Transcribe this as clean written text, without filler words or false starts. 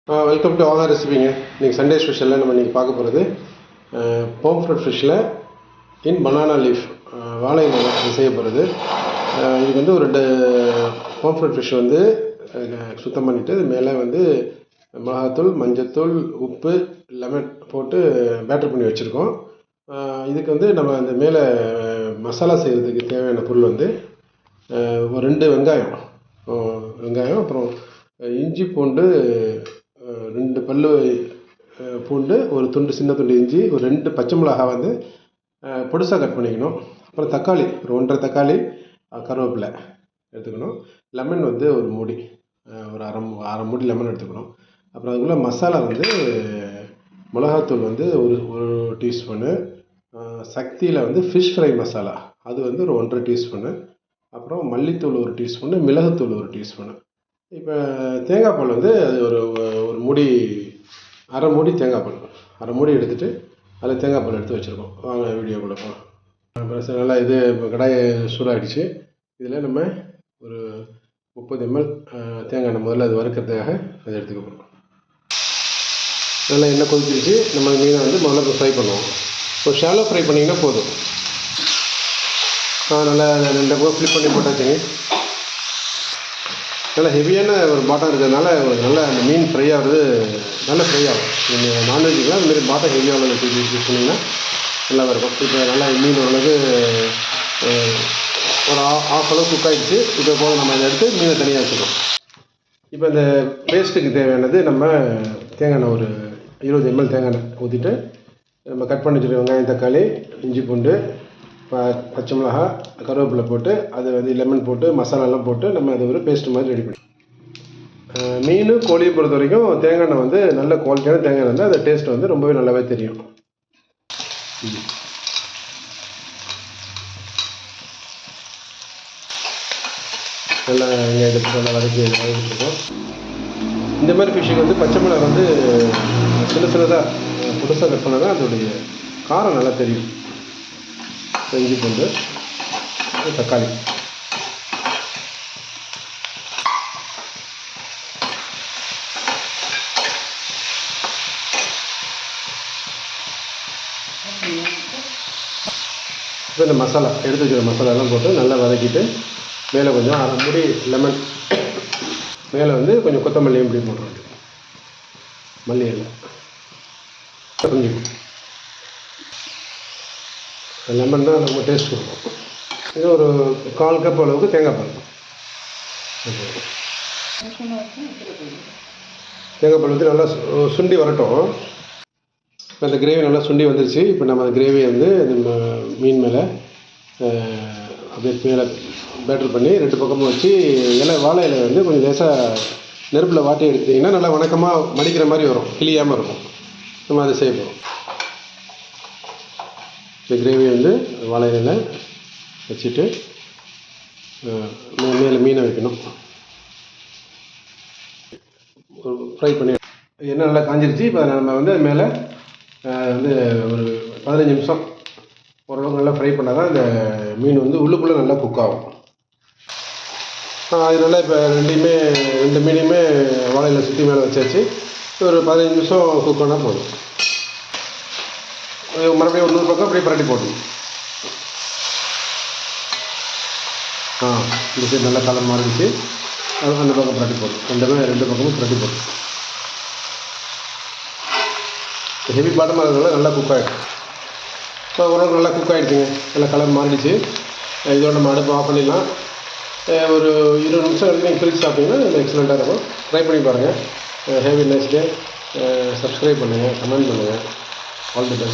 Welcome to ஆகா ரெசிபிங்க. இன்றைக்கி Sunday ஸ்பெஷலில் நம்ம இன்றைக்கி பார்க்க போகிறது போம்ஃப்ரெட் ஃபிஷ்ஷில் இன் பனானா லீஃப் வாழை இலை செய்ய போகிறது. இதுக்கு வந்து ஒரு 2 போம்ஃப்ரெட் ஃபிஷ் வந்து சுத்தம் பண்ணிவிட்டு அது மேலே வந்து மிளகாத்தூள், மஞ்சத்தூள், உப்பு, லெமன் போட்டு பேட்டர் பண்ணி வச்சுருக்கோம். இதுக்கு வந்து நம்ம அந்த மேலே மசாலா செய்கிறதுக்கு தேவையான பொருள் வந்து ஒரு 2 வெங்காயம், அப்புறம் இஞ்சி பூண்டு 2 பல்லு பூண்டு, ஒரு துண்டு சின்ன துண்டு இஞ்சி, ஒரு 2 பச்சை மிளகா வந்து பொடிசாக கட் பண்ணிக்கணும். அப்புறம் தக்காளி ஒரு 1.5 தக்காளி, கருவேப்பிலை எடுத்துக்கணும். லெமன் வந்து ஒரு மூடி, ஒரு அரை மூடி லெமன் எடுத்துக்கணும். அப்புறம் அதுக்குள்ளே மசாலா வந்து மிளகாத்தூள் வந்து ஒரு டீஸ்பூனு, சக்தியில் வந்து ஃபிஷ் ஃப்ரை மசாலா அது வந்து ஒரு 1.5 டீஸ்பூனு, அப்புறம் மல்லித்தூள் ஒரு டீஸ்பூனு, மிளகுத்தூள் ஒரு டீஸ்பூனு. இப்போ தேங்காய் பால் வந்து அது ஒரு மூடி, அரை மூடி தேங்காய் பால், அரை மூடி எடுத்துகிட்டு அதில் தேங்காய் பால் எடுத்து வச்சுருக்கோம். வாங்க வீடியோக்குள்ளே போகலாம். அப்புறம் நல்லா இது கடாயை சூடாகிடுச்சு. இதில் நம்ம ஒரு 30 ml தேங்காய் எண்ணெய் முதல்ல அது வறுக்கிறதுக்காக அதை எடுத்துக்க போகிறோம். நல்லா எண்ணெய் கொதிச்சிருச்சு. நம்ம மீனை வந்து முதல்ல ஃப்ரை பண்ணுவோம். ஒரு ஷாலோ ஃப்ரை பண்ணிங்கன்னா போதும். நல்லா 2 பக்கம் ஃப்ளிப் பண்ணி போட்டாச்சுங்க. நல்லா ஹெவியான ஒரு பாட்டம் இருக்கிறதுனால உங்களுக்கு நல்லா அந்த மீன் ஃப்ரை ஆகிறது நல்லா ஃப்ரை ஆகும். நீங்கள் நான்வெஜ்ஜுக்கெலாம் இதுமாரி பாட்டம் ஹெவியான யூஸ் பண்ணிங்கன்னா நல்லா இருக்கும். இப்போ நல்லா மீன் ஓரளவுக்கு ஒரு ஆஃப் அளவு குக் ஆகிடுச்சு. இப்போ போக நம்ம இதை எடுத்து மீனை தனியாக வச்சுக்கோம். இப்போ இந்த பேஸ்ட்டுக்கு தேவையானது நம்ம தேங்காய் எண்ணெய் ஒரு 20 ml தேங்காய் எண்ணெய் ஊற்றிட்டு நம்ம கட் பண்ணி வச்சுருக்க வெங்காயம், தக்காளி, இஞ்சி பூண்டு, பச்சை மிளகா, கருவேப்பிலை போட்டு அது வந்து லெமன் போட்டு மசாலாலாம் போட்டு நம்ம அது ஒரு பேஸ்ட் மாதிரி ரெடி பண்ணி மீன் கோழியை பொறுத்த வரைக்கும் தேங்காய் எண்ணெய் வந்து நல்ல குவாலிட்டியான தேங்காய் எண்ணெய் வந்து அந்த டேஸ்ட் வந்து ரொம்பவே நல்லாவே தெரியும். நல்லா வெங்காயத்தை நல்லா வதக்கிட்டுருக்கோம். இந்த மாதிரி ஃபிஷ்ஷுக்கு வந்து பச்சை மிளகா வந்து சின்னதாக புதுசாக கட் பண்ணால் தான் அதோடைய காரம் நல்லா தெரியும். இஞ்சி பூண்டு, தக்காளி, இப்போ இந்த மசாலா எடுத்து வச்சுக்கிற மசாலாலாம் போட்டு நல்லா வதக்கிட்டு மேலே கொஞ்சம் அரை மூடி லெமன், மேலே வந்து கொஞ்சம் கொத்தமல்லியும் இப்படி போட்டுருவோம். மல்லி இலை கொஞ்சம் லெமன் தான் நம்ம டேஸ்ட் கொடுக்கும். இது ஒரு 1/4 கப் அளவுக்கு தேங்காய் பால். தேங்காய் பால் வந்து நல்லா சுண்டி வரட்டும். இப்போ அந்த கிரேவி நல்லா சுண்டி வந்துருச்சு. இப்போ நம்ம அந்த கிரேவியை வந்து இந்த மீன் மேலே அப்படியே மேலே பேட்டர் பண்ணி 2 பக்கமும் வச்சு வாழை இலை வந்து கொஞ்சம் லேசாக நெருப்பில் வாட்டி எடுத்திங்கன்னா நல்லா வணக்கமாக மடிக்கிற மாதிரி வரும், கிளியாமல் இருக்கும். நம்ம அதை செய்ய போகிறோம். இந்த கிரேவி வந்து வாழை இலையில் வச்சுட்டு மேலே மீனை வைக்கணும். ஃப்ரை பண்ணி எண்ணெய் நல்லா காஞ்சிருச்சு. இப்போ நம்ம வந்து மேலே வந்து ஒரு 15 நிமிஷம் ஓரளவுக்கு நல்லா ஃப்ரை பண்ணால் தான் இந்த மீன் வந்து உள்ளுக்குள்ளே நல்லா குக் ஆகும். அதனால இப்போ 2 மீனையுமே வாழையில் சுற்றி மேலே வச்சாச்சு. ஒரு 15 நிமிஷம் குக் பண்ணால் போதும். மறுபடியும் ஒரு 100 பக்கம் அப்படியே பரட்டி போடணும். இந்த சைடு நல்லா கலர் மாறிடுச்சு. அது அந்த பக்கம் பரட்டி போடணும். 2 பக்கமும் பரட்டி போடணும். ஹெவி பாட்டமாக இருக்கிறதுனால நல்லா குக் ஆகிடும். இப்போ ஓரளவுக்கு நல்லா குக் ஆகிடுச்சுங்க. நல்லா கலர் மாறிடுச்சு. இதோட நம்ம அடுப்பு ஆஃப் பண்ணிடலாம். ஒரு 20 நிமிஷம் வரைக்கும் பிரித்து சாப்பிட்டிங்கன்னா எக்ஸலண்ட்டாக இருக்கும். ட்ரை பண்ணி பாருங்கள். Have a nice day. Subscribe பண்ணுங்கள், கமெண்ட் பண்ணுங்கள். All the best.